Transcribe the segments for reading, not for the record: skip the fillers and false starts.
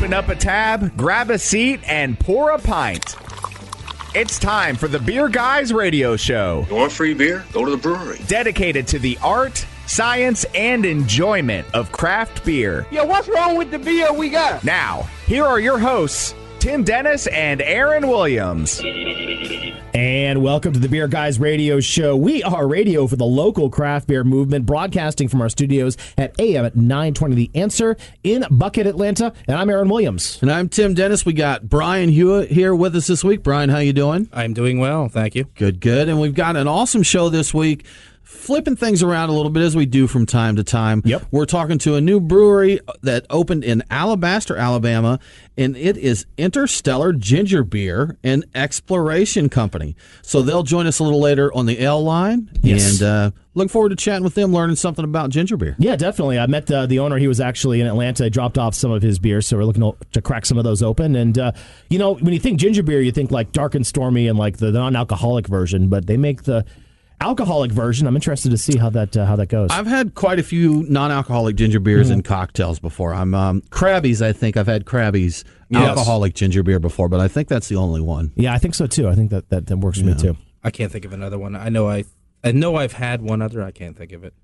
Open up a tab, grab a seat, and pour a pint. It's time for the Beer Guys Radio Show. You want free beer? Go to the brewery. Dedicated to the art, science, and enjoyment of craft beer. Yo, what's wrong with the beer we got? Now, here are your hosts, Tim Dennis and Aaron Williams. And welcome to the Beer Guys Radio Show. We are radio for the local craft beer movement, broadcasting from our studios at AM at 920 The Answer in Buckhead, Atlanta. And I'm Aaron Williams. And I'm Tim Dennis. We got Brian Hewitt here with us this week. Brian, how you doing? I'm doing well, thank you. Good, good. And we've got an awesome show this week, flipping things around a little bit as we do from time to time. Yep. We're talking to a new brewery that opened in Alabaster, Alabama, and it is Interstellar Ginger Beer and Exploration Company. So they'll join us a little later on the L line. Yes. And looking forward to chatting with them, learning something about ginger beer. Yeah, definitely. I met the owner. He was actually in Atlanta. I dropped off some of his beers, so we're looking to crack some of those open. And, you know, when you think ginger beer, you think like Dark and Stormy and like the non-alcoholic version, but they make the alcoholic version. I'm interested to see how that goes. I've had quite a few non-alcoholic ginger beers and cocktails before. I'm Krabby's. I think I've had Krabby's alcoholic ginger beer before, but I think that's the only one. Yeah, I think so too. I think that works for me too. I can't think of another one. I know I've had one other. I can't think of it.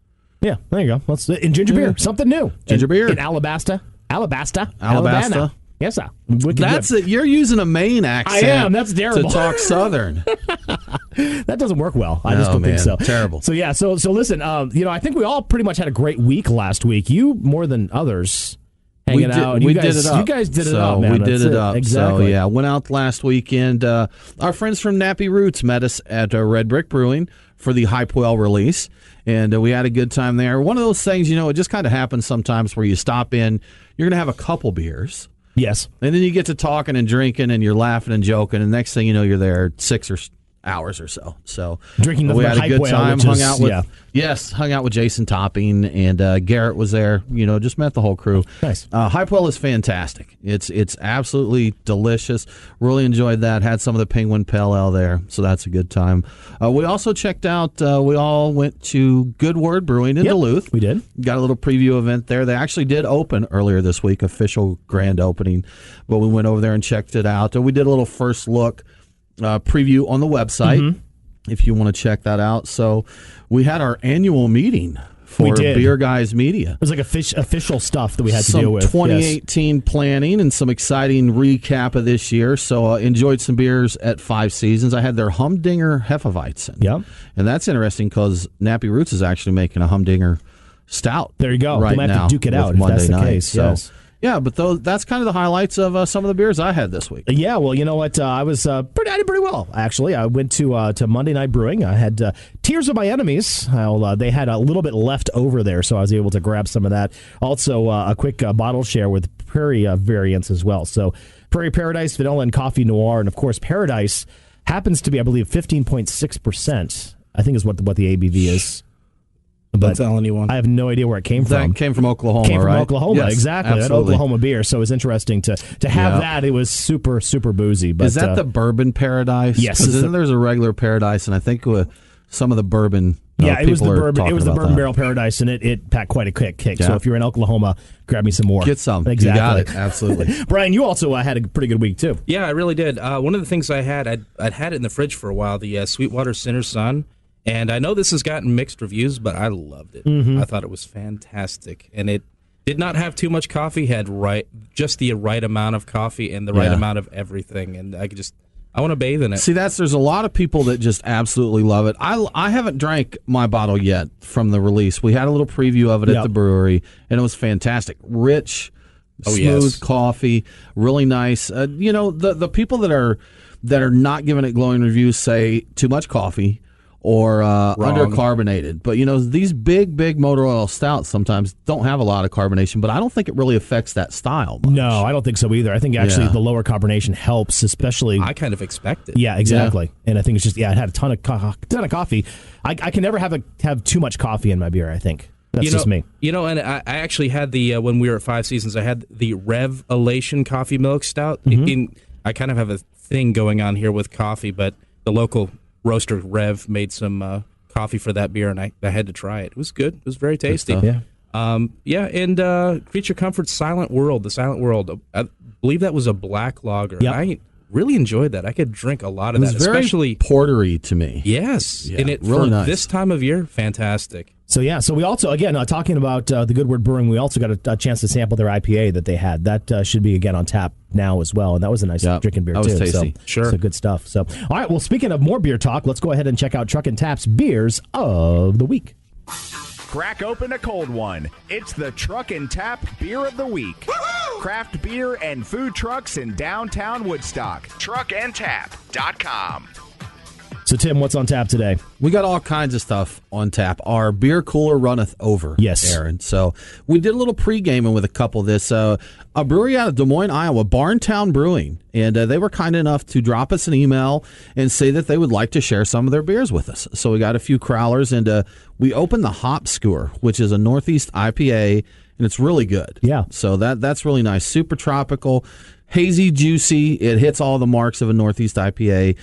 Yeah, there you go. In ginger beer, something new. Ginger beer in Alabaster, Alabama. Yes, sir. That's it. You're using a Maine accent. I am. That's terrible. To talk Southern. That doesn't work well. I just don't think so. Terrible. So yeah. So listen. You know, I think we all pretty much had a great week last week. You more than others. Hanging out. We did it up. You guys did it up, man. We did it up. Exactly. So, yeah, went out last weekend. Our friends from Nappy Roots met us at Red Brick Brewing for the Hype Well release, and we had a good time there. One of those things, you know, it just kind of happens sometimes where you stop in, you're going to have a couple beers. Yes. And then you get to talking and drinking, and you're laughing and joking, and next thing you know, you're there 6 hours or so. So drinking we had a good time. Hung out with Jason Topping, and Garrett was there. You know, just met the whole crew. Nice. Hypewell is fantastic. It's absolutely delicious. Really enjoyed that. Had some of the Penguin Pale Ale there, so that's a good time. We also checked out. We all went to Good Word Brewing in Duluth. We did. Got a little preview event there. They actually did open earlier this week, official grand opening. But we went over there and checked it out. We did a little first look. Preview on the website if you want to check that out. So we had our annual meeting for Beer Guys Media. It was like official stuff that we had to deal with. Some 2018 planning and some exciting recap of this year. So enjoyed some beers at Five Seasons. I had their Humdinger Hefeweizen. Yep. And that's interesting because Nappy Roots is actually making a Humdinger Stout. There you go. Right they might now have to duke it out if Monday that's the night. case. So, yes. Yeah, but that's kind of the highlights of some of the beers I had this week. Yeah, well, you know what? I did pretty well, actually. I went to Monday Night Brewing. I had Tears of My Enemies. They had a little bit left over there, so I was able to grab some of that. Also, a quick bottle share with Prairie variants as well. So Prairie Paradise, Vanilla and Coffee Noir, and of course Paradise happens to be, I believe, 15.6%. I think is what the ABV is. But don't tell anyone. I have no idea where it came from. That came from Oklahoma, Came from right? Oklahoma, Yes, exactly. absolutely. That Oklahoma beer. So it was interesting to have that. It was super, super boozy. But, is that the Bourbon Paradise? Yes. Because there's a regular Paradise, and I think some of the bourbon. It was the bourbon. It was the Bourbon that. Barrel Paradise, and it packed quite a kick. Yeah. So if you're in Oklahoma, grab me some more. Get some. Exactly. You got it. Absolutely. Brian, you also had a pretty good week too. Yeah, I really did. One of the things I'd had it in the fridge for a while, the Sweetwater Sinner's Son. And I know this has gotten mixed reviews, but I loved it. I thought it was fantastic. And it did not have too much coffee, had just the right amount of coffee and the right amount of everything. And I want to bathe in it. See, there's a lot of people that just absolutely love it. I haven't drank my bottle yet from the release. We had a little preview of it at the brewery, and it was fantastic. Rich, smooth coffee, really nice. You know, the people that are not giving it glowing reviews say too much coffee or undercarbonated. But, you know, these big motor oil stouts sometimes don't have a lot of carbonation, but I don't think it really affects that style much. No, I don't think so either. I think actually the lower carbonation helps, especially. I kind of expect it. Yeah, exactly. Yeah. And I think it's just, it had a ton of coffee. I can never have too much coffee in my beer, I think. That's just me. You know, and I actually had when we were at Five Seasons, I had the Revelation Coffee Milk Stout. I kind of have a thing going on here with coffee, but the local roaster Rev made some coffee for that beer, and I had to try it. It was good. It was very tasty. Yeah. And Creature Comfort's Silent World, the Silent World. I believe that was a black lager. Yep. I really enjoyed that. I could drink a lot of that, especially portery to me. Yes, yeah, and it really for nice. this time of year, fantastic. So we also, again, talking about the Good Word Brewing, we also got a chance to sample their IPA that they had. That should be, again, on tap now as well, and that was a nice drinking beer, that was too. tasty. So good stuff. So, all right, well, speaking of more beer talk, let's go ahead and check out Truck and Tap's Beers of the Week. Crack open a cold one. It's the Truck and Tap Beer of the Week. Craft beer and food trucks in downtown Woodstock. Truckandtap.com. So, Tim, what's on tap today? We got all kinds of stuff on tap. Our beer cooler runneth over, yes, Aaron. So we did a little pre-gaming with a couple of this. A brewery out of Des Moines, Iowa, Barntown Brewing, and they were kind enough to drop us an email and say that they would like to share some of their beers with us. So we got a few crowlers, and we opened the Hop Skewer, which is a Northeast IPA, and it's really good. Yeah. So that's really nice. Super tropical. Hazy, juicy. It hits all the marks of a Northeast IPA.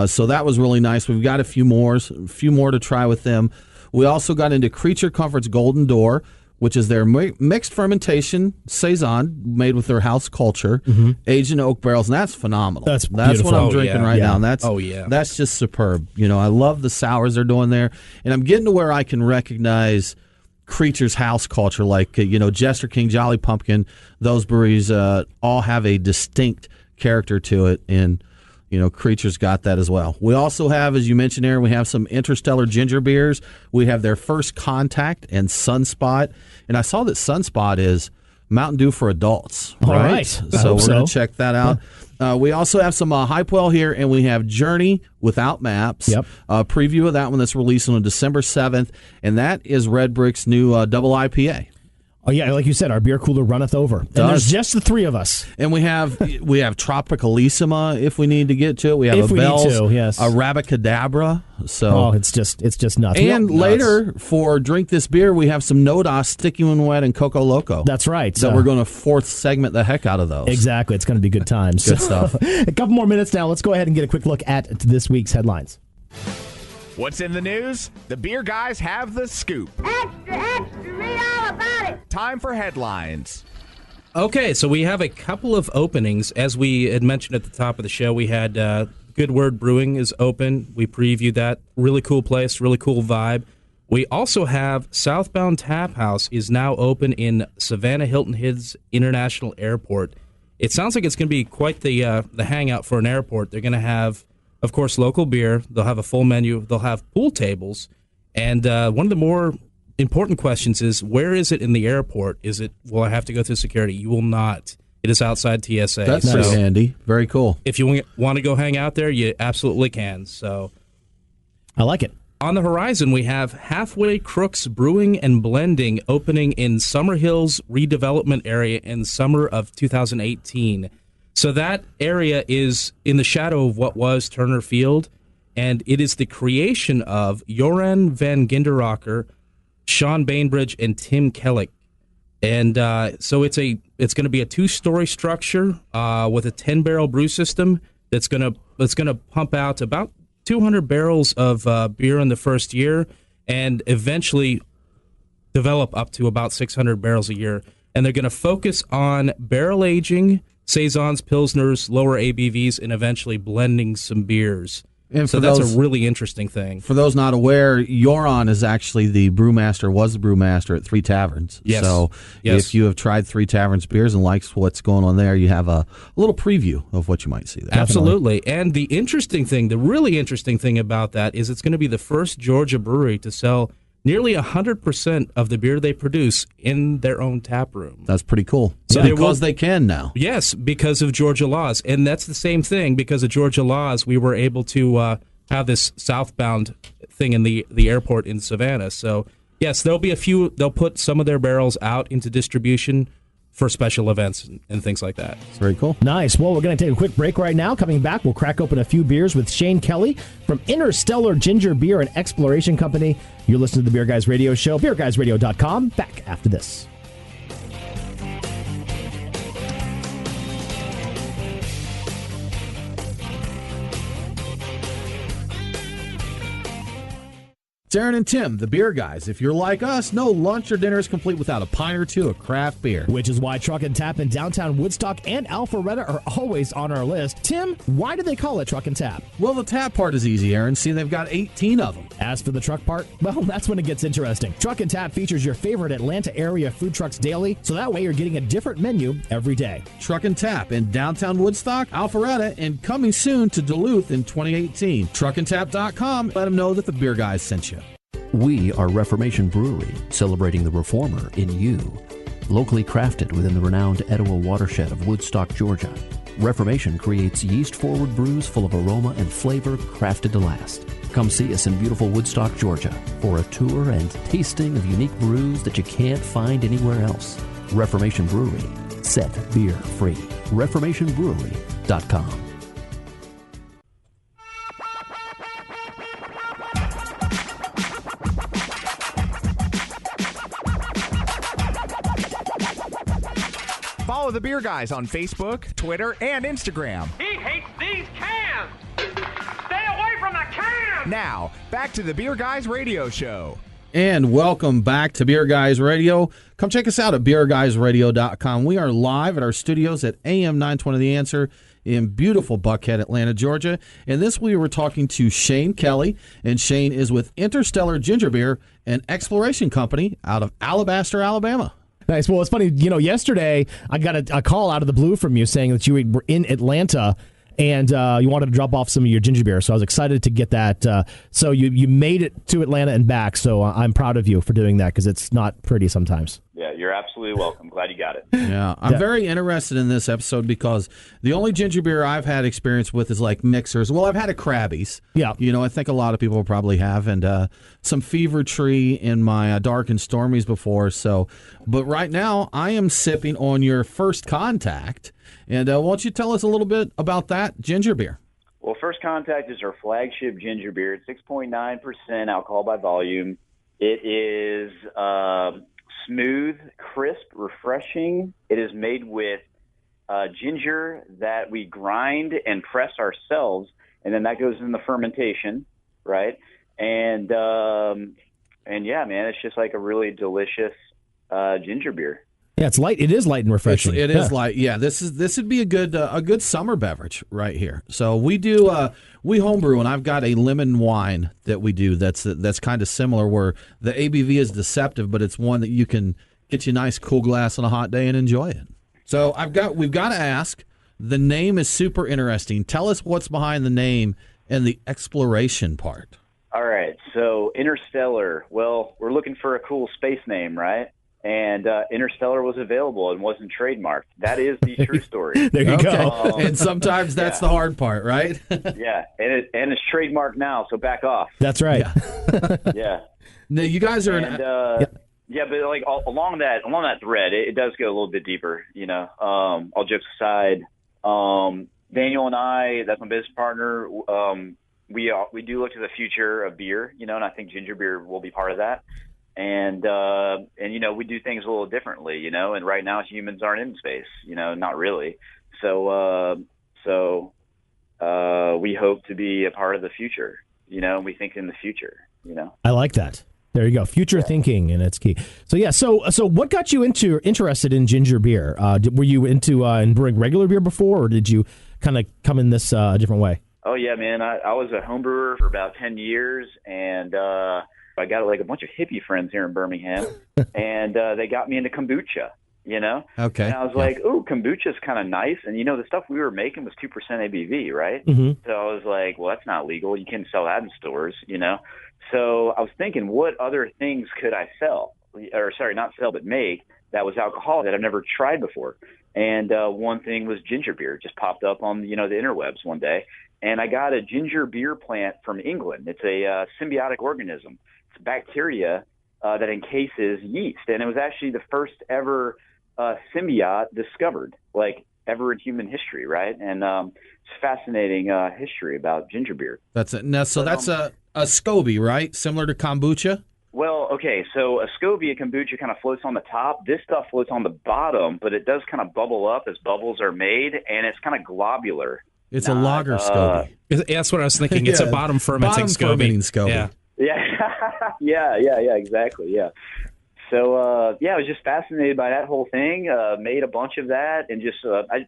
So that was really nice. We've got a few more to try with them. We also got into Creature Comfort's Golden Door, which is their mixed fermentation saison made with their house culture, aged in oak barrels, and that's phenomenal. That's what I'm drinking right now. And that's just superb. I love the sours they're doing there, and I'm getting to where I can recognize Creature's house culture, like Jester King, Jolly Pumpkin. Those breweries all have a distinct character to it, and Creature's got that as well. We also have, as you mentioned, Aaron, we have some Interstellar ginger beers. We have their First Contact and Sunspot, and I saw that Sunspot is Mountain Dew for adults. All right. So we're going to check that out. We also have some Hypewell here, and we have Journey Without Maps. Yep. Preview of that one that's releasing on December 7th, and that is Red Brick's new double IPA. Oh, yeah, like you said, our beer cooler runneth over. And there's just the three of us. And we have Tropicalissima if we need to get to it. We have Bell's, yes. a Rabacadabra. So it's just nuts. And later for Drink This Beer, we have some Nodos, Sticky When Wet, and Coco Loco. That's right. So we're going to fourth segment the heck out of those. Exactly. It's going to be good times. Good stuff. A couple more minutes now. Let's go ahead and get a quick look at this week's headlines. What's in the news? The beer guys have the scoop. Extra, extra, read all about it. Time for headlines. Okay, so we have a couple of openings. As we had mentioned at the top of the show, we had Good Word Brewing is open. We previewed that. Really cool place, really cool vibe. We also have Southbound Taphouse is now open in Savannah Hilton Heads International Airport. It sounds like it's going to be quite the hangout for an airport. They're going to have, of course, local beer. They'll have a full menu. They'll have pool tables. And one of the more important questions is, where is it in the airport? Will I have to go through security? You will not. It is outside TSA. That's pretty handy. Very cool. If you want to go hang out there, you absolutely can. So, I like it. On the horizon, we have Halfway Crooks Brewing and Blending opening in Summerhill's redevelopment area in summer of 2018. So that area is in the shadow of what was Turner Field, and it is the creation of Joran van Ginderocker, Sean Bainbridge, and Tim Kellick. And so it's going to be a 2-story structure with a 10-barrel brew system that's going to pump out about 200 barrels of beer in the first year, and eventually develop up to about 600 barrels a year. And they're going to focus on barrel aging, saisons, pilsners, lower ABVs, and eventually blending some beers. And so that's a really interesting thing. For those not aware, Joran is actually was the brewmaster at Three Taverns. Yes. So if you have tried Three Taverns beers and likes what's going on there, you have a little preview of what you might see there. Absolutely. And the really interesting thing about that is it's going to be the first Georgia brewery to sell nearly 100% of the beer they produce in their own tap room. That's pretty cool. So because they can now. Yes, because of Georgia laws. And that's the same thing. Because of Georgia laws, we were able to have this Southbound thing in the airport in Savannah. So, yes, they'll put some of their barrels out into distribution for special events and things like that. It's very cool. Nice. Well, we're going to take a quick break right now. Coming back, we'll crack open a few beers with Shane Kelly from Interstellar Ginger Beer and Exploration Company. You're listening to the Beer Guys Radio Show, beerguysradio.com. Back after this. It's Aaron and Tim, the beer guys. If you're like us, no lunch or dinner is complete without a pint or two of craft beer. Which is why Truck and Tap in downtown Woodstock and Alpharetta are always on our list. Tim, why do they call it Truck and Tap? Well, the tap part is easy, Aaron. See, they've got 18 of them. As for the truck part, well, that's when it gets interesting. Truck and Tap features your favorite Atlanta area food trucks daily, so that way you're getting a different menu every day. Truck and Tap in downtown Woodstock, Alpharetta, and coming soon to Duluth in 2018. Truckandtap.com. Let them know that the beer guys sent you. We are Reformation Brewery, celebrating the reformer in you. Locally crafted within the renowned Etowah watershed of Woodstock, Georgia, Reformation creates yeast-forward brews full of aroma and flavor crafted to last. Come see us in beautiful Woodstock, Georgia, for a tour and tasting of unique brews that you can't find anywhere else. Reformation Brewery, set beer free. ReformationBrewery.com. Follow the Beer Guys on Facebook, Twitter, and Instagram. He hates these cans. Stay away from the cans. Now, back to the Beer Guys radio show. And welcome back to Beer Guys Radio. Come check us out at beerguysradio.com. We are live at our studios at AM 920 The Answer in beautiful Buckhead, Atlanta, Georgia. And this week we're talking to Shane Kelly, and Shane is with Interstellar Ginger Beer, an exploration company out of Alabaster, Alabama. Nice. Well, it's funny. Yesterday I got a call out of the blue from you saying that you were in Atlanta and you wanted to drop off some of your ginger beer. So I was excited to get that. So you made it to Atlanta and back. So I'm proud of you for doing that because it's not pretty sometimes. Yeah, you're absolutely welcome. Glad you got it. Yeah, I'm very interested in this episode because the only ginger beer I've had experience with is like mixers. Well, I've had a Krabby's. Yeah. I think a lot of people probably have, and some Fever Tree in my Dark and Stormies before. But right now I am sipping on your First Contact. And why don't you tell us a little bit about that ginger beer? Well, First Contact is our flagship ginger beer. It's 6.9% alcohol by volume. It is smooth, crisp, refreshing. It is made with ginger that we grind and press ourselves, and then that goes in the fermentation, right? And yeah, man, it's just like a really delicious ginger beer. Yeah, it's light. It is light and refreshing. It is light. Yeah, this would be a good summer beverage right here. So we do we homebrew, and I've got a lemon wine that we do that's kind of similar, where the ABV is deceptive, but it's one that you can get you a nice cool glass on a hot day and enjoy it. So we've got to ask. The name is super interesting. Tell us what's behind the name and the exploration part. All right. So Interstellar. Well, we're looking for a cool space name, right? And Interstellar was available and wasn't trademarked. That is the true story. There you go. And sometimes that's the hard part, right? Yeah, and it's trademarked now, so back off. That's right. Yeah. Now, you guys are yeah, but like along that thread, it does go a little bit deeper. All jokes aside, Daniel and I, that's my business partner. We do look to the future of beer, and I think ginger beer will be part of that. And we do things a little differently, and right now humans aren't in space, not really. So we hope to be a part of the future, and we think in the future, I like that. There you go. Future thinking, and it's key. So yeah. So what got you interested in ginger beer? Were you into in brewing regular beer before, or did you kind of come in this a different way? Oh yeah, man. I was a home brewer for about 10 years, and I got like a bunch of hippie friends here in Birmingham, and they got me into kombucha, Okay. And I was like, ooh, kombucha's kind of nice. And, the stuff we were making was 2% ABV, right? Mm-hmm. So I was like, well, that's not legal. You can't sell that in stores, So I was thinking, what other things could I sell? Or sorry, not sell, but make that was alcohol that I've never tried before. And one thing was ginger beer. It just popped up on, the interwebs one day. And I got a ginger beer plant from England. It's a symbiotic organism. It's bacteria that encases yeast. And it was actually the first ever symbiote discovered, like ever in human history, right? And it's fascinating history about ginger beer. That's it. Now, so that's a SCOBY, right? Similar to kombucha? Well, okay, so a SCOBY, a kombucha, kind of floats on the top. This stuff floats on the bottom, but it does kind of bubble up as bubbles are made, and it's kind of globular. It's a lager SCOBY. That's what I was thinking. It's a bottom fermenting SCOBY. SCOBY. Yeah. Yeah, Yeah, exactly. Yeah. So, I was just fascinated by that whole thing. Made a bunch of that, and just I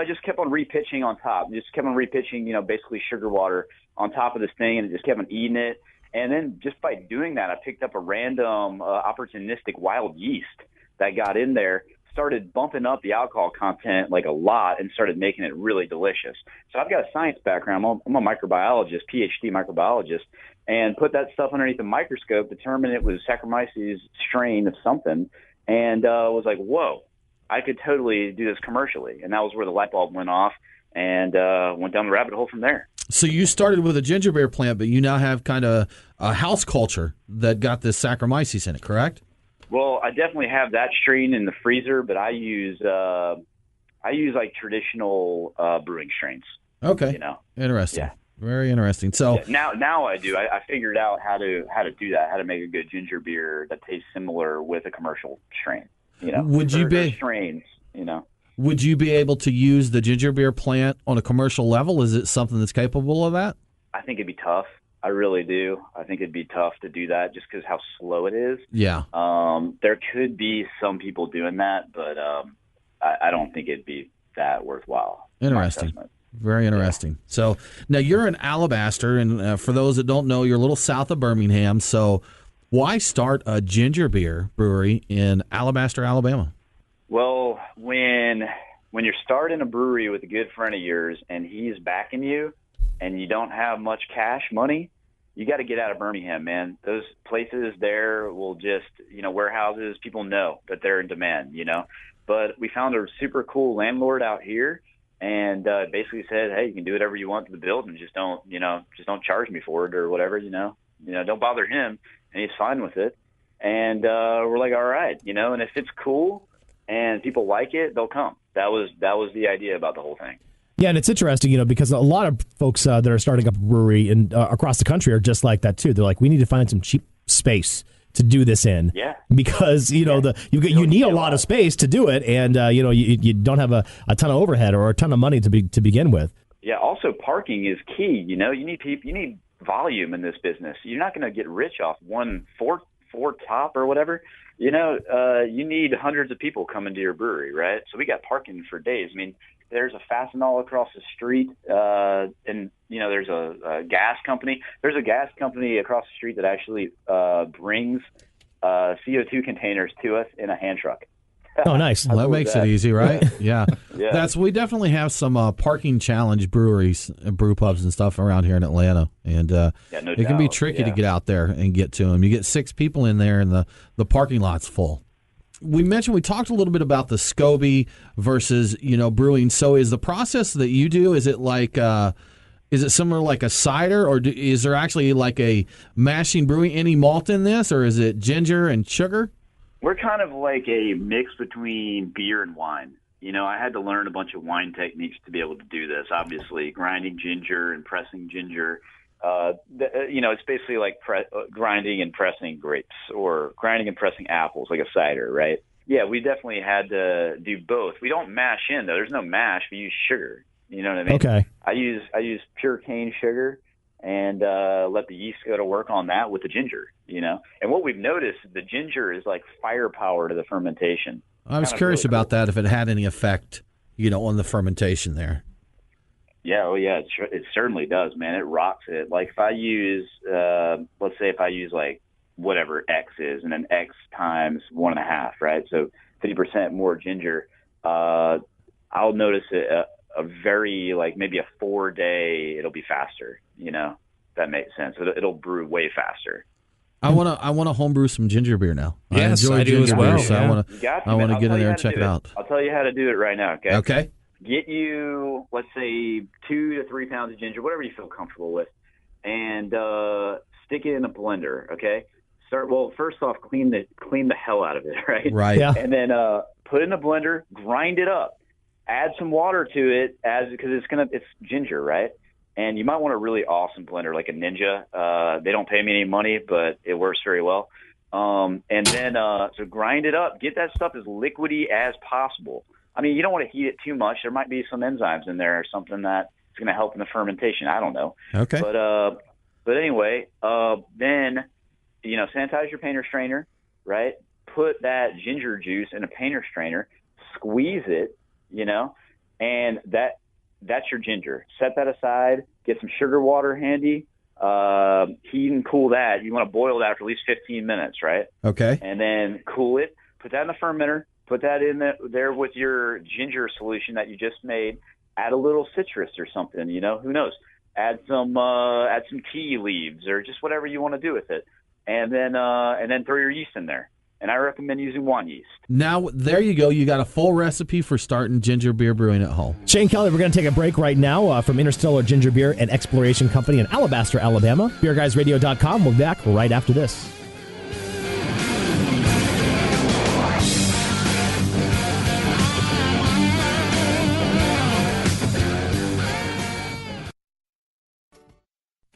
just kept on repitching on top. Just kept on repitching, basically sugar water on top of this thing, and it just kept on eating it. And then just by doing that, I picked up a random opportunistic wild yeast that got in there, started bumping up the alcohol content like a lot, and started making it really delicious. So I've got a science background. I'm a microbiologist, PhD microbiologist, and put that stuff underneath a microscope, determined it was Saccharomyces strain of something, and was like, whoa, I could totally do this commercially. And that was where the light bulb went off, and went down the rabbit hole from there. So you started with a ginger beer plant, but you now have kind of a house culture that got this Saccharomyces in it, correct? Well, I definitely have that strain in the freezer, but I use like traditional brewing strains. Okay. Interesting. Yeah. Very interesting. So now I do. I figured out how to do that, how to make a good ginger beer that tastes similar with a commercial strain. Would you be strains? Would you be able to use the ginger beer plant on a commercial level? Is it something that's capable of that? I think it'd be tough. I really do. I think it'd be tough to do that just because how slow it is. Yeah. There could be some people doing that, but I don't think it'd be that worthwhile. Interesting. Very interesting. Yeah. So now you're in Alabaster, and for those that don't know, you're a little south of Birmingham. So why start a ginger beer brewery in Alabaster, Alabama? Well, when you're starting a brewery with a good friend of yours and he's backing you, and you don't have much money, you got to get out of Birmingham, man. Those places there will just, warehouses, people know that they're in demand, But we found a super cool landlord out here, and basically said, hey, you can do whatever you want to the building, just don't charge me for it or whatever, don't bother him, and he's fine with it. And we're like, all right, and if it's cool and people like it, they'll come. That was the idea about the whole thing. Yeah, and it's interesting, because a lot of folks that are starting up a brewery across the country are just like that too. They're like, we need to find some cheap space to do this in. Yeah. Because you need a lot of space to do it, and you don't have a ton of overhead or a ton of money to begin with. Yeah. Also, parking is key. You need volume in this business. You're not going to get rich off one four top or whatever. You need hundreds of people coming to your brewery, right? So we got parking for days. I mean, there's a Fastenal across the street, and there's a gas company. There's a gas company across the street that actually brings CO2 containers to us in a hand truck. Oh, nice. Well, that makes it easy, right? Yeah. Yeah. We definitely have some parking challenge breweries, brew pubs and stuff around here in Atlanta. And it can be tricky to get out there and get to them. You get 6 people in there and the parking lot's full. We talked a little bit about the SCOBY versus, brewing. So is the process that you do, is it like, is it similar like a cider, or is there actually like a mashing brewing any malt in this, or is it ginger and sugar? We're kind of like a mix between beer and wine. I had to learn a bunch of wine techniques to be able to do this. Obviously, grinding ginger and pressing ginger. It's basically like grinding and pressing grapes, or grinding and pressing apples, like a cider, right? Yeah, we definitely had to do both. We don't mash in, though. There's no mash. We use sugar. You know what I mean? Okay. I use pure cane sugar, and let the yeast go to work on that with the ginger, And what we've noticed, the ginger is like firepower to the fermentation. I was curious about that, if it had any effect, on the fermentation there. Yeah, it certainly does, man. It rocks it. Like if I use, let's say if I use like whatever X is, and then X times 1.5, right? So 50% more ginger, I'll notice a very, like maybe a 4-day, it'll be faster, that makes sense. It'll brew way faster. I want to homebrew some ginger beer now. Yes, I do as well. Beer, so yeah. I want to get in there and check it out. I'll tell you how to do it right now, okay? Okay. Get you, let's say, 2 to 3 pounds of ginger, whatever you feel comfortable with, and stick it in a blender, okay? First off, clean the hell out of it, right? Right. Yeah. And then put it in a blender, grind it up, add some water to it because it's ginger, right? And you might want a really awesome blender like a Ninja. They don't pay me any money, but it works very well. And then so grind it up, get that stuff as liquidy as possible. I mean, you don't want to heat it too much. There might be some enzymes in there or something that's going to help in the fermentation. I don't know. Okay. But anyway, then sanitize your painter strainer, right? Put that ginger juice in a painter strainer, squeeze it, and that's your ginger. Set that aside, get some sugar water handy, heat and cool that. You want to boil that for at least 15 minutes, right? Okay. And then cool it, put that in the fermenter, put that in there with your ginger solution that you just made, add a little citrus or something, who knows? Add some tea leaves or just whatever you want to do with it. And then throw your yeast in there. And I recommend using one yeast. Now, there you go. You got a full recipe for starting ginger beer brewing at home. Shane Kelly, we're going to take a break right now from Interstellar Ginger Beer and Exploration Company in Alabaster, Alabama. BeerGuysRadio.com. We'll be back right after this.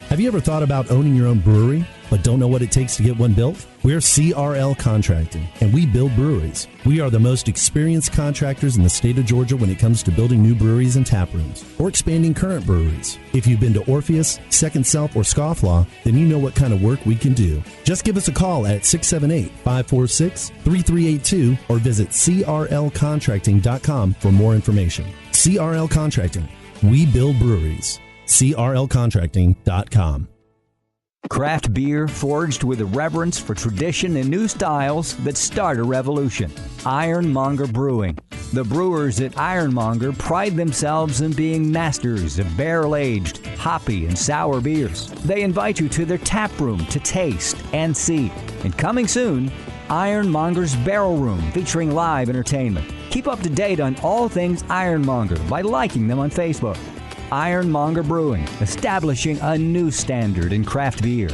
Have you ever thought about owning your own brewery, but don't know what it takes to get one built? We're CRL Contracting, and we build breweries. We are the most experienced contractors in the state of Georgia when it comes to building new breweries and tap rooms, or expanding current breweries. If you've been to Orpheus, Second Self, or Scofflaw, then you know what kind of work we can do. Just give us a call at 678-546-3382 or visit crlcontracting.com for more information. CRL Contracting. We build breweries. crlcontracting.com. Craft beer forged with a reverence for tradition and new styles that start a revolution. Ironmonger Brewing. The brewers at Ironmonger pride themselves in being masters of barrel-aged, hoppy, and sour beers. They invite you to their tap room to taste and see. And coming soon, Ironmonger's Barrel Room, featuring live entertainment. Keep up to date on all things Ironmonger by liking them on Facebook. Ironmonger Brewing, establishing a new standard in craft beer.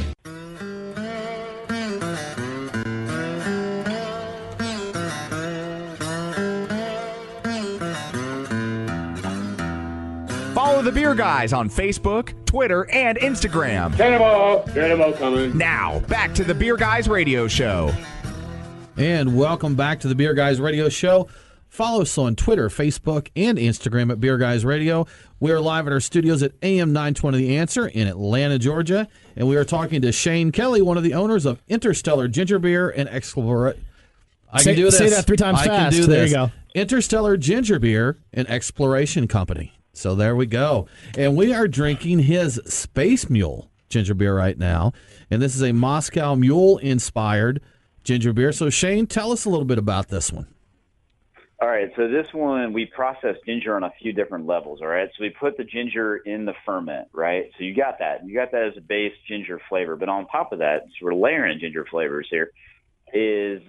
Follow the Beer Guys on Facebook, Twitter, and Instagram. Cannonball coming. Now, back to the Beer Guys Radio Show. And welcome back to the Beer Guys Radio Show. Follow us on Twitter, Facebook, and Instagram at Beer Guys Radio. We are live at our studios at AM 920 The Answer in Atlanta, Georgia. And we are talking to Shane Kelly, one of the owners of Interstellar Ginger Beer and Exploration. Say that 3 times fast. Can do there this. You go. Interstellar Ginger Beer and Exploration Company. So there we go. And we are drinking his Space Mule ginger beer right now. And this is a Moscow Mule-inspired ginger beer. So, Shane, tell us a little bit about this one. All right, so this one, we process ginger on a few different levels, all right? So we put the ginger in the ferment, right? So you got that. You got that as a base ginger flavor. But on top of that, so we're layering ginger flavors here, is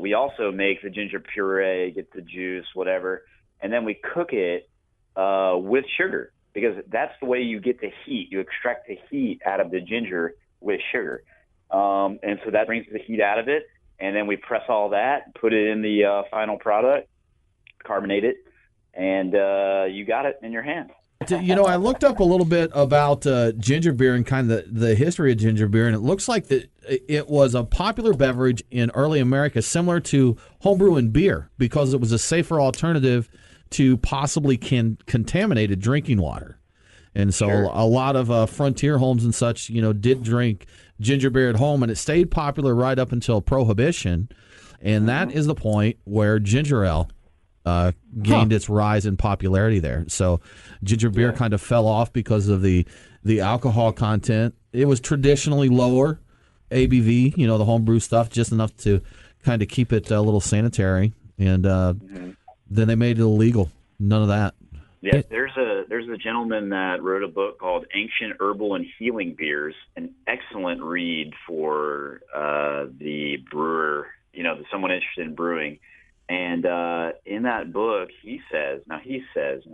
we also make the ginger puree, get the juice, whatever, and then we cook it with sugar because that's the way you get the heat. You extract the heat out of the ginger with sugar. And so that brings the heat out of it. And then we press all that, put it in the final product, carbonate it, and you got it in your hand. I looked up a little bit about ginger beer and kind of the history of ginger beer, and it looks like that it was a popular beverage in early America, similar to homebrewing beer, because it was a safer alternative to possibly contaminated drinking water. And so a lot of frontier homes and such, did drink ginger beer at home, and it stayed popular right up until Prohibition. And that is the point where ginger ale gained its rise in popularity there. So ginger beer kind of fell off because of the alcohol content. It was traditionally lower ABV, the homebrew stuff, just enough to kind of keep it a little sanitary. And then they made it illegal. None of that. Yeah, there's a gentleman that wrote a book called Ancient Herbal and Healing Beers, an excellent read for the brewer, someone interested in brewing. And in that book, he says, and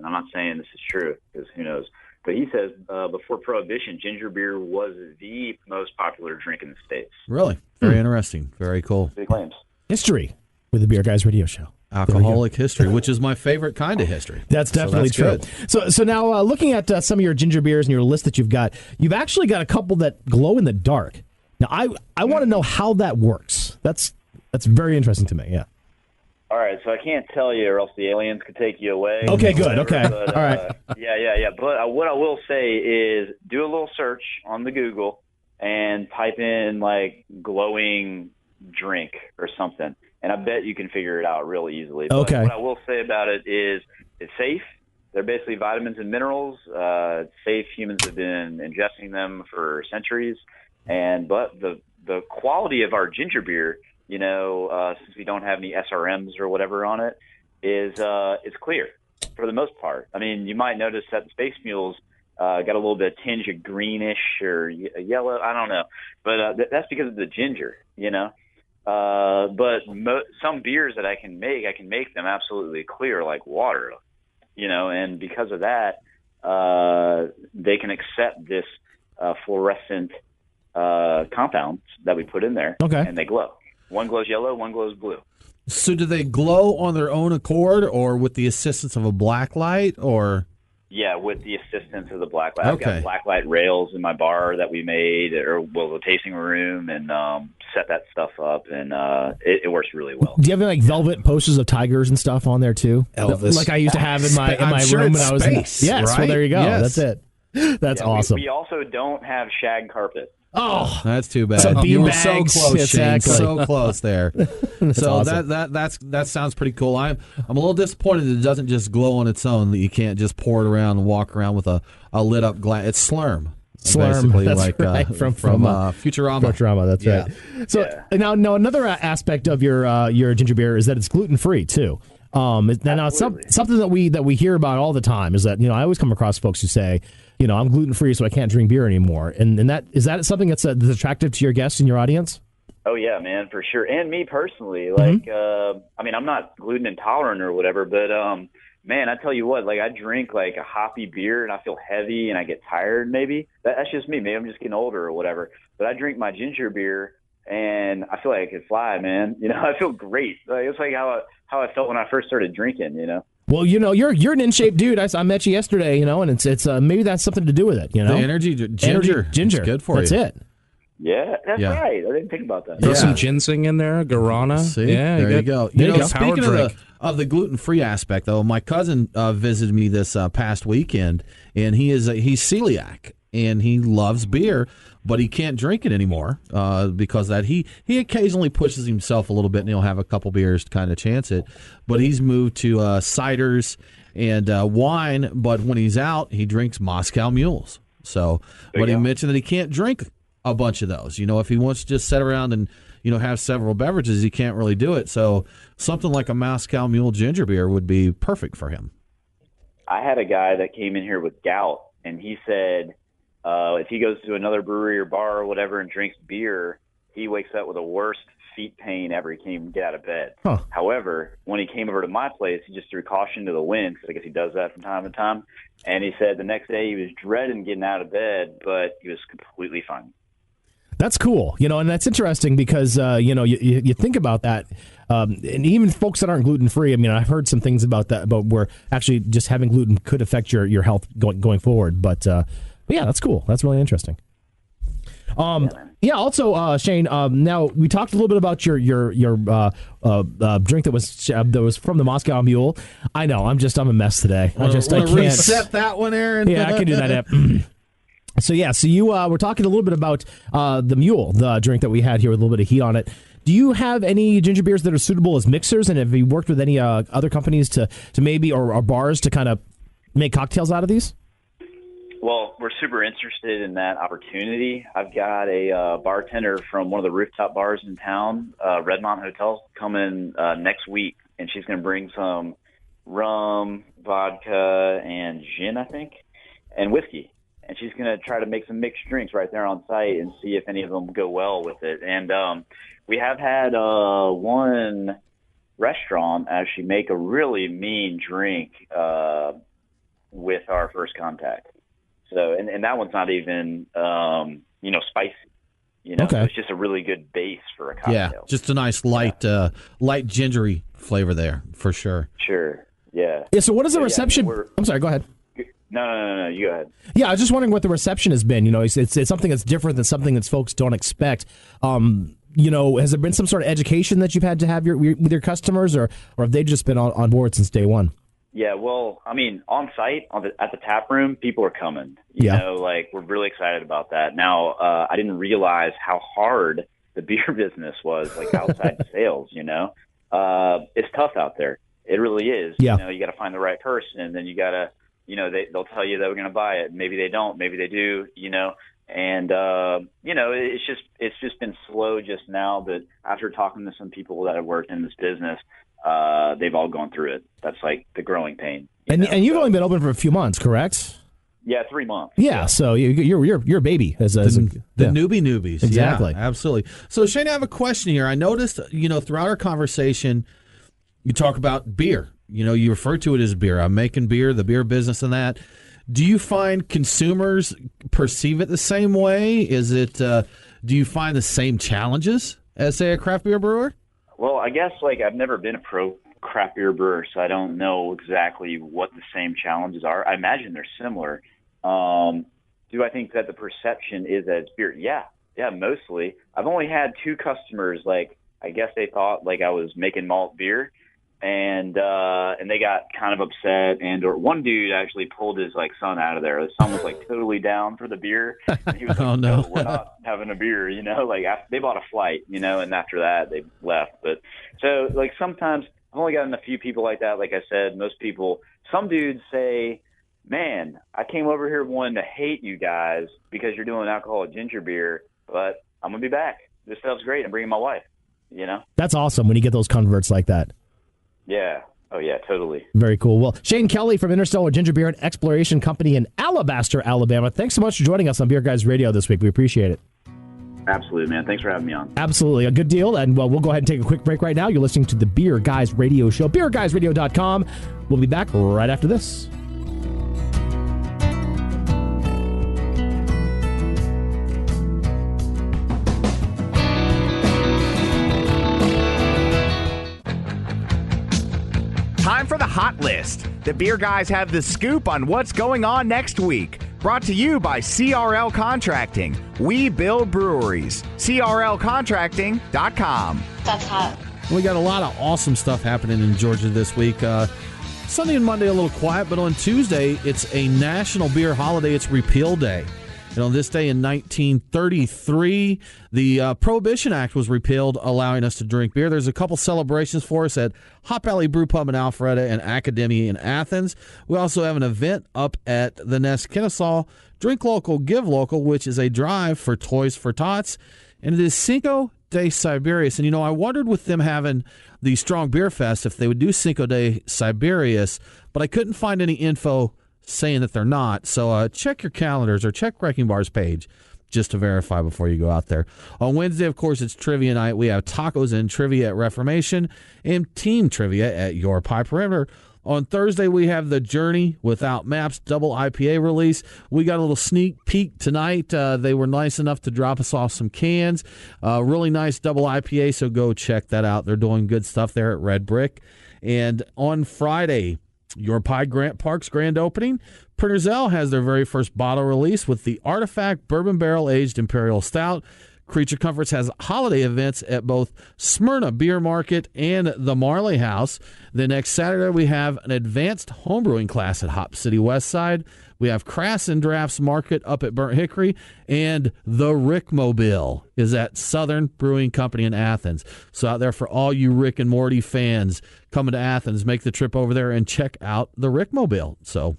I'm not saying this is true because who knows, but he says before Prohibition, ginger beer was the most popular drink in the States. Really? Very interesting. Very cool. Big claims. History with the Beer Guys Radio Show. Alcoholic history, which is my favorite kind of history. That's definitely true. So now looking at some of your ginger beers and your list that you've actually got a couple that glow in the dark. Now I want to know how that works. That's very interesting to me. Yeah. All right, so I can't tell you, or else the aliens could take you away. Okay, good. Okay, but, all right. Yeah. But what I will say is, do a little search on the Google, and type in like glowing drink or something, and I bet you can figure it out real easily. But okay. What I will say about it is it's safe. They're basically vitamins and minerals. It's safe. Humans have been ingesting them for centuries. But the quality of our ginger beer, since we don't have any SRMs or whatever on it, is clear for the most part. I mean, you might notice that the Space Mules got a little bit of tinge of greenish or yellow. I don't know. But that's because of the ginger, But some beers that I can make them absolutely clear like water, and because of that, they can accept this fluorescent compounds that we put in there, and they glow. One glows yellow, one glows blue. So do they glow on their own accord or with the assistance of a black light or? Yeah, with the assistance of the black light. I've got black light rails in my bar that we made, the tasting room, and set that stuff up, and it works really well. Do you have any, like velvet posters of tigers and stuff on there too? Elvis, like I used to have in my room when I was space, in. Yes, right? well there you go. Yes. That's it. That's awesome. We also don't have shag carpet. Oh, that's too bad. So you were so close, exactly. Shane. So close there. So awesome. that sounds pretty cool. I'm a little disappointed that it doesn't just glow on its own. That you can't just pour it around and walk around with a lit up glass. It's Slurm. Slurm, that's like right. From Futurama. Futurama, that's right. So now another aspect of your ginger beer is that it's gluten free too. Now something that we hear about all the time is that I always come across folks who say, I'm gluten free, so I can't drink beer anymore. And that is that something that's attractive to your guests and your audience? Oh yeah, man, for sure. And me personally, like, I mean, I'm not gluten intolerant or whatever, but man, I tell you what, like I drink like a hoppy beer and I feel heavy and I get tired. Maybe that's just me. Maybe I'm just getting older or whatever. But I drink my ginger beer and I feel like I could fly, man. I feel great. Like, it's like how I felt when I first started drinking. Well, you're an in shape dude. I met you yesterday, and it's maybe that's something to do with it. The energy, ginger, it's good for you. That's it. Yeah, that's right. I didn't think about that. Throw some ginseng in there, guarana. See? Yeah, there you go. Speaking of the gluten-free aspect, though, my cousin visited me this past weekend, and he's celiac, and he loves beer, but he can't drink it anymore because that he occasionally pushes himself a little bit, and he'll have a couple beers to kind of chance it. But he's moved to ciders and wine, but when he's out, he drinks Moscow Mules. So, but he mentioned that he can't drink a bunch of those. If he wants to just sit around and have several beverages, he can't really do it. So something like a Moscow Mule ginger beer would be perfect for him. I had a guy that came in here with gout, and he said if he goes to another brewery or bar or whatever and drinks beer, he wakes up with the worst feet pain ever. He can't even get out of bed. Huh. However, when he came over to my place, he just threw caution to the wind, because I guess he does that from time to time. And he said the next day he was dreading getting out of bed, but he was completely fine. That's cool, and that's interesting because, you think about that, and even folks that aren't gluten-free, I mean, I've heard some things about that, about where actually just having gluten could affect your health going forward, but yeah, that's cool. That's really interesting. Also, Shane, now we talked a little bit about your drink that was from the Moscow Mule. I know, I'm a mess today. I can't reset that one, Aaron. Yeah, I can do that. So you we're talking a little bit about the Mule, the drink that we had here with a little bit of heat on it. Do you have any ginger beers that are suitable as mixers, and have you worked with any other companies to maybe or bars to kind of make cocktails out of these? Well, we're super interested in that opportunity. I've got a bartender from one of the rooftop bars in town, Redmont Hotel, coming next week, and she's going to bring some rum, vodka, and gin, I think, and whiskey. And she's going to try to make some mixed drinks right there on site and see if any of them go well with it. And we have had one restaurant actually make a really mean drink with our first contact. So, and that one's not even, spicy. Okay. So it's just a really good base for a cocktail. Yeah, just a nice light gingery flavor there, for sure. Sure, yeah. Yeah, so what is the reception? I'm sorry, go ahead. No, you go ahead. Yeah, I was just wondering what the reception has been. It's something that's different than something that folks don't expect. Has there been some sort of education that you've had to have with your customers, or have they just been on board since day one? Yeah, well, I mean, on site at the tap room, people are coming. You know, like we're really excited about that. Now, I didn't realize how hard the beer business was, like outside sales. You know, it's tough out there. It really is. Yeah. You know, you got to find the right person, and then you got to, you know, they'll tell you they're going to buy it. Maybe they don't. Maybe they do. You know, and you know, it's just been slow just now. But after talking to some people that have worked in this business. They've all gone through it. That's like the growing pain. And you've only been open for a few months, correct? Yeah, 3 months. Yeah, so you're a baby as the newbies. Exactly. Yeah, absolutely. So Shane, I have a question here. I noticed, you know, throughout our conversation, you talk about beer. You know, you refer to it as beer. I'm making beer, the beer business, and that. Do you find consumers perceive it the same way? Is it? Do you find the same challenges as, say, a craft beer brewer? Well, I guess like I've never been a pro craft beer brewer, so I don't know exactly what the same challenges are. I imagine they're similar. Do I think that the perception is that it's beer? Yeah, mostly. I've only had 2 customers, like I guess they thought like I was making malt beer, and they got kind of upset. Or one dude actually pulled his like son out of there. His son was like totally down for the beer. And he was like, oh no, we're not having a beer, you know. Like they bought a flight, you know, and after that they left. But so like sometimes I've only gotten a few people like that. Like I said, most people, some dudes say, "Man, I came over here wanting to hate you guys because you're doing alcoholic ginger beer, but I'm gonna be back. This stuff's great. I'm bringing my wife." You know, that's awesome when you get those converts like that. Yeah. Oh, yeah, totally. Very cool. Well, Shane Kelly from Interstellar Ginger Beer and Exploration Company in Alabaster, Alabama. Thanks so much for joining us on Beer Guys Radio this week. We appreciate it. Absolutely, man. Thanks for having me on. Absolutely. A good deal. And well, we'll go ahead and take a quick break right now. You're listening to the Beer Guys Radio Show, beerguysradio.com. We'll be back right after this. Time for the Hot List. The Beer Guys have the scoop on what's going on next week. Brought to you by CRL Contracting. We build breweries. CRLcontracting.com. That's hot. We got a lot of awesome stuff happening in Georgia this week. Sunday and Monday a little quiet, but on Tuesday it's a national beer holiday. It's Repeal Day. And on this day in 1933, the Prohibition Act was repealed, allowing us to drink beer. There's a couple celebrations for us at Hop Valley Brew Pub in Alpharetta and Academy in Athens. We also have an event up at the Nest Kennesaw, Drink Local, Give Local, which is a drive for Toys for Tots. And it is Cinco de Siberius. And, you know, I wondered with them having the Strong Beer Fest if they would do Cinco de Siberius, but I couldn't find any info saying that they're not. So check your calendars or check Wrecking Bar's page just to verify before you go out there. On Wednesday, of course, it's trivia night. We have tacos and trivia at Reformation and team trivia at Your Pie Perimeter. On Thursday, we have the Journey Without Maps double IPA release. We got a little sneak peek tonight. They were nice enough to drop us off some cans. Really nice double IPA, so go check that out. They're doing good stuff there at Red Brick. And on Friday, Your Pie Grant Park's grand opening. Printer's Ale has their very first bottle release with the Artifact Bourbon Barrel Aged Imperial Stout. Creature Comforts has holiday events at both Smyrna Beer Market and the Marley House. The next Saturday, we have an advanced homebrewing class at Hop City Westside. We have Crass and Drafts Market up at Burnt Hickory, and the Rickmobile is at Southern Brewing Company in Athens. So out there for all you Rick and Morty fans coming to Athens, make the trip over there and check out the Rickmobile. So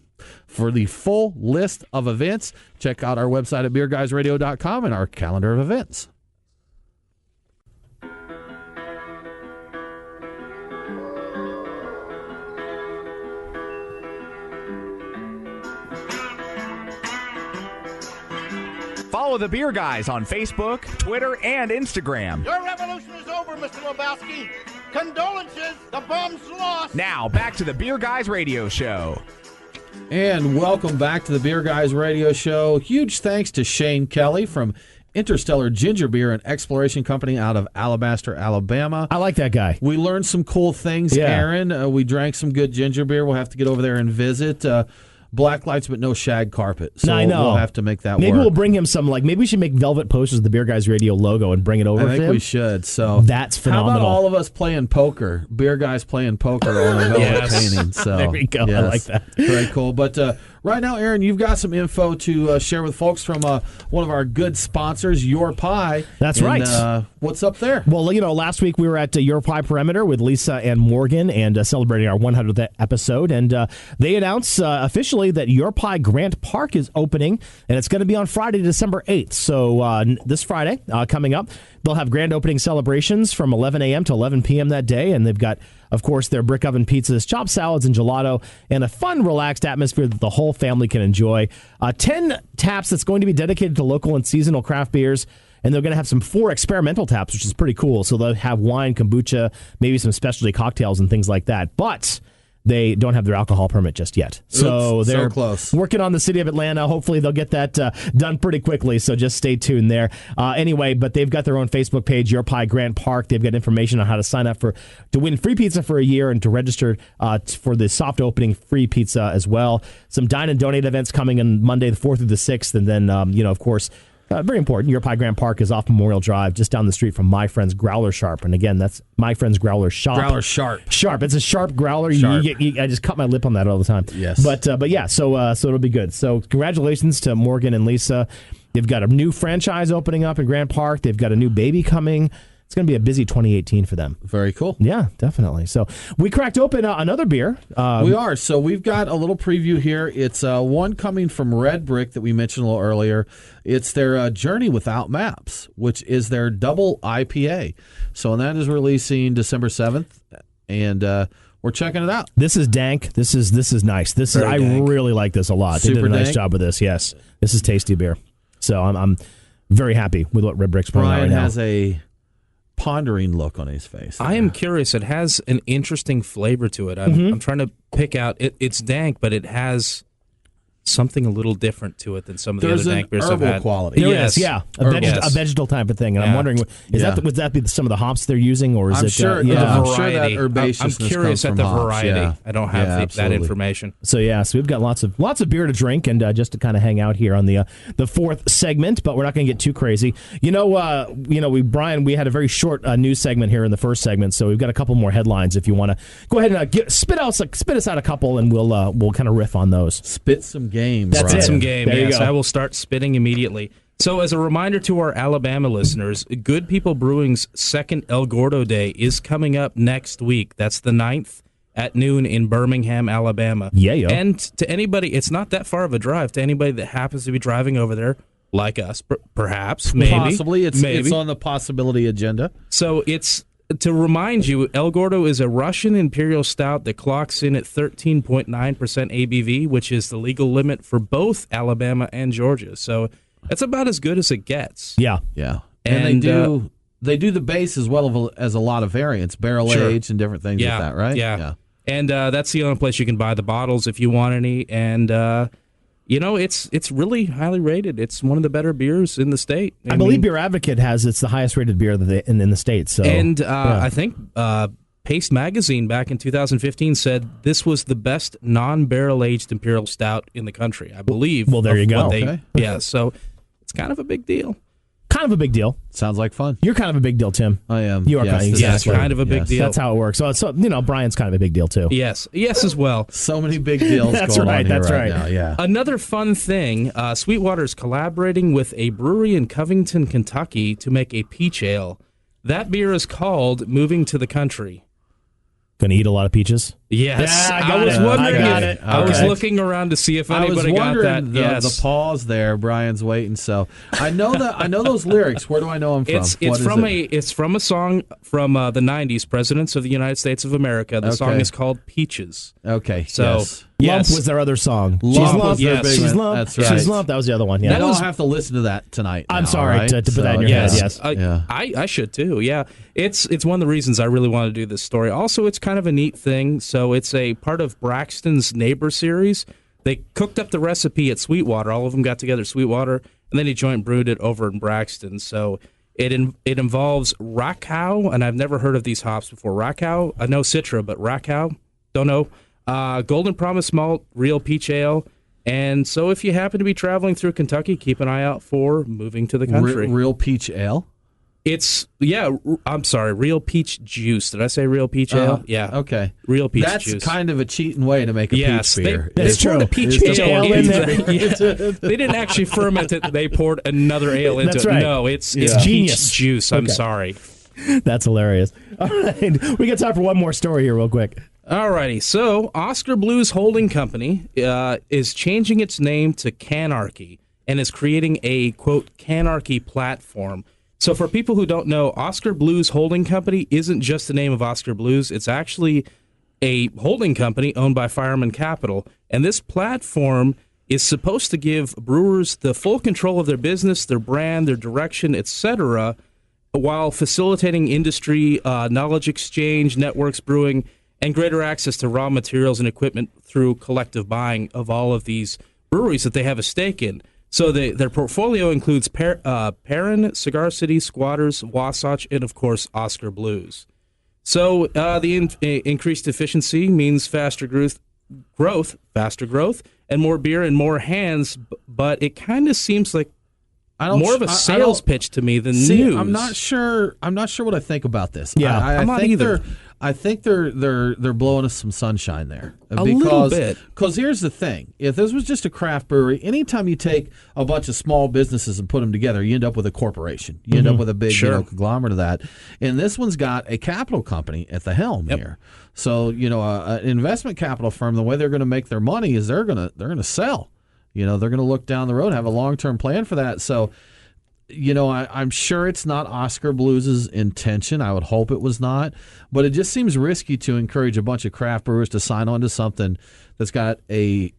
for the full list of events, check out our website at beerguysradio.com and our calendar of events. Follow the Beer Guys on Facebook, Twitter, and Instagram. Your revolution is over, Mr. Lebowski. Condolences, the bum's lost. Now, back to the Beer Guys Radio Show. And welcome back to the Beer Guys Radio Show. Huge thanks to Shane Kelly from Interstellar Ginger Beer and Exploration Company out of Alabaster, Alabama. I like that guy. We learned some cool things, Aaron. We drank some good ginger beer. We'll have to get over there and visit. black lights but no shag carpet. So I know. we'll have to make that maybe work. We'll bring him some, maybe we should make velvet posters of the Beer Guys Radio logo and bring it over to him. I think we should. So that's phenomenal. How about all of us playing poker? Beer Guys playing poker on a velvet painting. So there we go. Yes, I like that. Very cool. But right now, Aaron, you've got some info to share with folks from one of our good sponsors, Your Pie. That's right. What's up there? Well, last week we were at Your Pie Perimeter with Lisa and Morgan and celebrating our 100th episode. And they announced officially that Your Pie Grant Park is opening, and it's going to be on Friday, December 8th. So this Friday coming up, they'll have grand opening celebrations from 11 a.m. to 11 p.m. that day. And they've got, of course, their brick oven pizzas, chopped salads, and gelato, and a fun, relaxed atmosphere that the whole family can enjoy. 10 taps that's going to be dedicated to local and seasonal craft beers. And they're going to have 4 experimental taps, which is pretty cool. So they'll have wine, kombucha, maybe some specialty cocktails and things like that. But they don't have their alcohol permit just yet. So they're close. Working on the city of Atlanta. Hopefully they'll get that done pretty quickly. So just stay tuned there. Anyway, but they've got their own Facebook page, Your Pie Grant Park. They've got information on how to sign up to win free pizza for a year and to register for the soft opening free pizza as well. Some dine and donate events coming on Monday the 4th through the 6th. And then, of course, very important. Your Pie Grant Park is off Memorial Drive, just down the street from My Friend's Growler Sharp. And again, that's My Friend's Growler Shop. Growler Sharp. Sharp. It's a sharp growler. Sharp. I just cut my lip on that all the time. Yes. But yeah, so it'll be good. So congratulations to Morgan and Lisa. They've got a new franchise opening up in Grant Park. They've got a new baby coming. It's going to be a busy 2018 for them. Very cool. Yeah, definitely. So we cracked open another beer. We are. So we've got a little preview here. It's one coming from Red Brick that we mentioned a little earlier. It's their Journey Without Maps, which is their double IPA. So that is releasing December 7th, and we're checking it out. This is dank. This is nice. I really like this a lot. They did a nice job with this. Yes, this is tasty beer. So I'm very happy with what Red Brick's putting out right now. Brian has a pondering look on his face. I am curious. It has an interesting flavor to it. I'm trying to pick out. It's dank, but it has something a little different to it than some of the other dank beers I've had. Quality. There is, yeah, a vegetal type of thing. And I'm wondering, would that be some of the hops they're using, or is I'm it? Sure, the I'm variety. sure that herbaceousness I'm curious comes at the from hops. variety. Yeah. I don't have that information. So we've got lots of beer to drink, and just to kind of hang out here on the fourth segment, but we're not going to get too crazy. Brian, we had a very short news segment here in the first segment, so we've got a couple more headlines. If you want to go ahead and spit us out a couple, and we'll kind of riff on those. Spit some game. That's Brian. it. Game. There you go. I will start spitting immediately. So as a reminder to our Alabama listeners, Good People Brewing's second El Gordo Day is coming up next week. That's the 9th at noon in Birmingham, Alabama. Yeah. And to anybody, it's not that far of a drive. To anybody that happens to be driving over there, like us, perhaps, maybe. Possibly. It's on the possibility agenda. So it's... To remind you, El Gordo is a Russian Imperial Stout that clocks in at 13.9% ABV, which is the legal limit for both Alabama and Georgia. So that's about as good as it gets. Yeah. And they do the base as well as a lot of variants, barrel aged and different things like that, right? Yeah. And that's the only place you can buy the bottles if you want any. And it's really highly rated. It's one of the better beers in the state. I believe Beer Advocate has it's the highest rated beer in the state. So I think Paste Magazine back in 2015 said this was the best non-barrel aged Imperial Stout in the country. I believe. Well, there you go. Okay. Yeah, so it's kind of a big deal. Kind of a big deal. Sounds like fun. You're kind of a big deal, Tim. I am. You are kind of a big deal. That's how it works. So Brian's kind of a big deal too. Yes as well. So many big deals that's going right, on here that's right right. now. Yeah. Another fun thing, Sweetwater is collaborating with a brewery in Covington, Kentucky to make a peach ale. That beer is called Moving to the Country. Going to eat a lot of peaches? Yes. Yeah, I was wondering if I was looking around to see if anybody got that. The pause there. Brian's waiting. So I know those lyrics. Where do I know them from? It's from a song from the 90s, Presidents of the United States of America. The song is called Peaches. Okay. So Lump was their other song. Lump was their big She's one. Lump. That's right. She's Lump. That was the other one. Yeah. I'll have to listen to that tonight. I'm sorry to put that in your head. Yes. I should too. Yeah. It's one of the reasons I really want to do this story. Also, it's kind of a neat thing. So it's a part of Braxton's Neighbor series. They cooked up the recipe at Sweetwater. All of them got together at Sweetwater, and then he joint brewed it over in Braxton. So it involves Rakow, and I've never heard of these hops before. Rakow, I know Citra, but Rakow, don't know. Golden Promise malt, real peach ale, And so if you happen to be traveling through Kentucky, keep an eye out for Moving to the Country. Real peach ale? I'm sorry, real peach juice. Did I say real peach ale? Yeah. Okay. Real peach That's juice. That's kind of a cheating way to make a peach beer. That's true. The peach ale in there. They didn't actually ferment it. They poured another ale into That's it. right. No, it's genius peach juice. I'm sorry. That's hilarious. All right. We got time for one more story here real quick. Alrighty, so Oskar Blues Holding Company is changing its name to CANarchy and is creating a, quote, CANarchy platform. So for people who don't know, Oskar Blues Holding Company isn't just the name of Oskar Blues. It's actually a holding company owned by Fireman Capital. And this platform is supposed to give brewers the full control of their business, their brand, their direction, etc., while facilitating industry, knowledge exchange, networks, brewing, and greater access to raw materials and equipment through collective buying of all of these breweries that they have a stake in. So their portfolio includes Perrin, Cigar City, Squatters, Wasatch, and, of course, Oskar Blues. So the increased efficiency means faster growth, and more beer in more hands, but it kind of seems like more of a sales pitch to me than news. I'm not sure what I think about this. Yeah, I'm not either. I think they're blowing us some sunshine there. A little bit. Because here's the thing. If this was just a craft brewery, anytime you take a bunch of small businesses and put them together, you end up with a corporation. You end up with a big conglomerate of that. And this one's got a capital company at the helm here. So, an investment capital firm, the way they're going to make their money is they're going to sell. They're going to look down the road, have a long-term plan for that. So, I'm sure it's not Oskar Blues' intention. I would hope it was not. But it just seems risky to encourage a bunch of craft brewers to sign on to something that's got a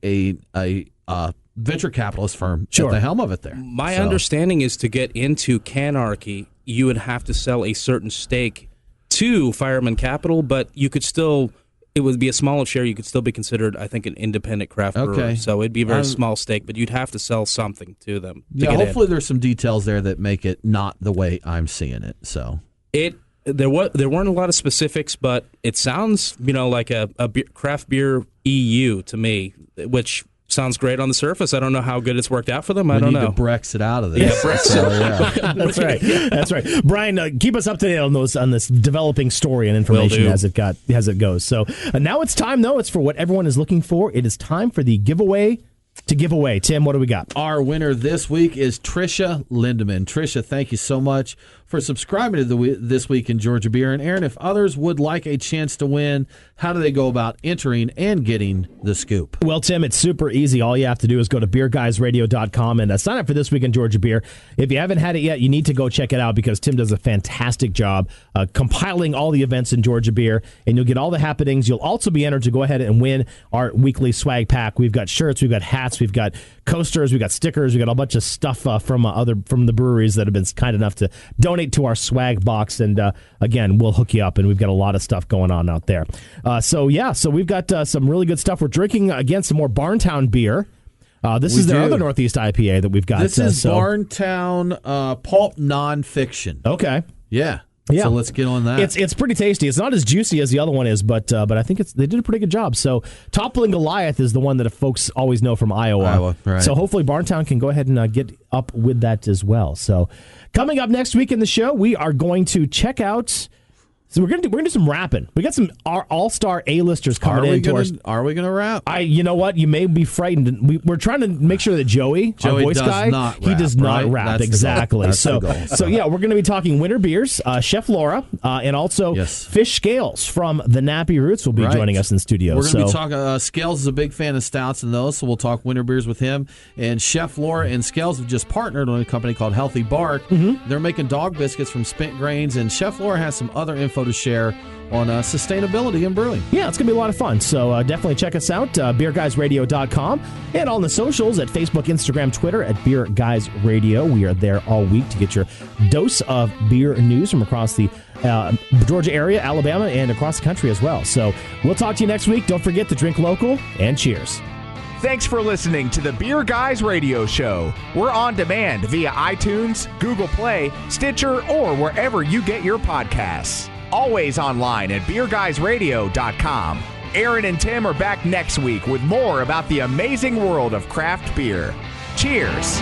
venture capitalist firm at the helm of it there. My understanding is to get into CANarchy, you would have to sell a certain stake to Fireman Capital, but you could still... It would be a smaller share. You could still be considered, I think, an independent craft brewer. Okay. So it'd be a very small stake, but you'd have to sell something to them. Hopefully there's some details there that make it not the way I'm seeing it. So there weren't a lot of specifics, but it sounds like a craft beer EU to me, which sounds great on the surface. I don't know how good it's worked out for them. I don't know. We need to Brexit out of this. Yeah, Brexit. That's right. That's right. Brian, keep us up to date on this developing story and information as it goes. So now it's time, though. It's for what everyone is looking for. It is time for the giveaway to give away. Tim, what do we got? Our winner this week is Tricia Lindemann. Tricia, thank you so much for subscribing to This Week in Georgia Beer. And Aaron, if others would like a chance to win, how do they go about entering and getting the scoop? Well, Tim, it's super easy. All you have to do is go to beerguysradio.com and sign up for This Week in Georgia Beer. If you haven't had it yet, you need to go check it out because Tim does a fantastic job compiling all the events in Georgia Beer, and you'll get all the happenings. You'll also be entered to go ahead and win our weekly swag pack. We've got shirts, we've got hats, we've got coasters, we've got stickers, we've got a bunch of stuff from the breweries that have been kind enough to donate to our swag box, and again, we'll hook you up, and we've got a lot of stuff going on out there. So we've got some really good stuff. We're drinking, again, some more Barntown beer. This is their other Northeast IPA that we've got. This is Barntown Pulp Nonfiction. Okay. Yeah. Yeah. So let's get on that. It's pretty tasty. It's not as juicy as the other one is, but I think they did a pretty good job. So Toppling Goliath is the one that folks always know from Iowa. Right. So hopefully Barntown can go ahead and get up with that as well. So coming up next week in the show, we are going to check out. So we're gonna do some rapping. We got some all-star A-listers coming in. Are we gonna rap? You know what? You may be frightened. We're trying to make sure that Joey our voice does guy, not rap, he does not rap. That's exactly. the goal. So yeah, we're going to be talking winter beers. Chef Laura and also Fish Scales from the Nappy Roots will be joining us in studio. We're going to be talking. Scales is a big fan of stouts and those, so we'll talk winter beers with him. And Chef Laura and Scales have just partnered on a company called Healthy Bark. Mm-hmm. They're making dog biscuits from spent grains, and Chef Laura has some other info to share on sustainability and brewing. Yeah, it's going to be a lot of fun. So definitely check us out, beerguysradio.com, and on the socials at Facebook, Instagram, Twitter at Beer Guys Radio. We are there all week to get your dose of beer news from across the Georgia area, Alabama, and across the country as well. So we'll talk to you next week. Don't forget to drink local, and cheers. Thanks for listening to the Beer Guys Radio Show. We're on demand via iTunes, Google Play, Stitcher, or wherever you get your podcasts. Always online at beerguysradio.com. Aaron and Tim are back next week with more about the amazing world of craft beer. Cheers.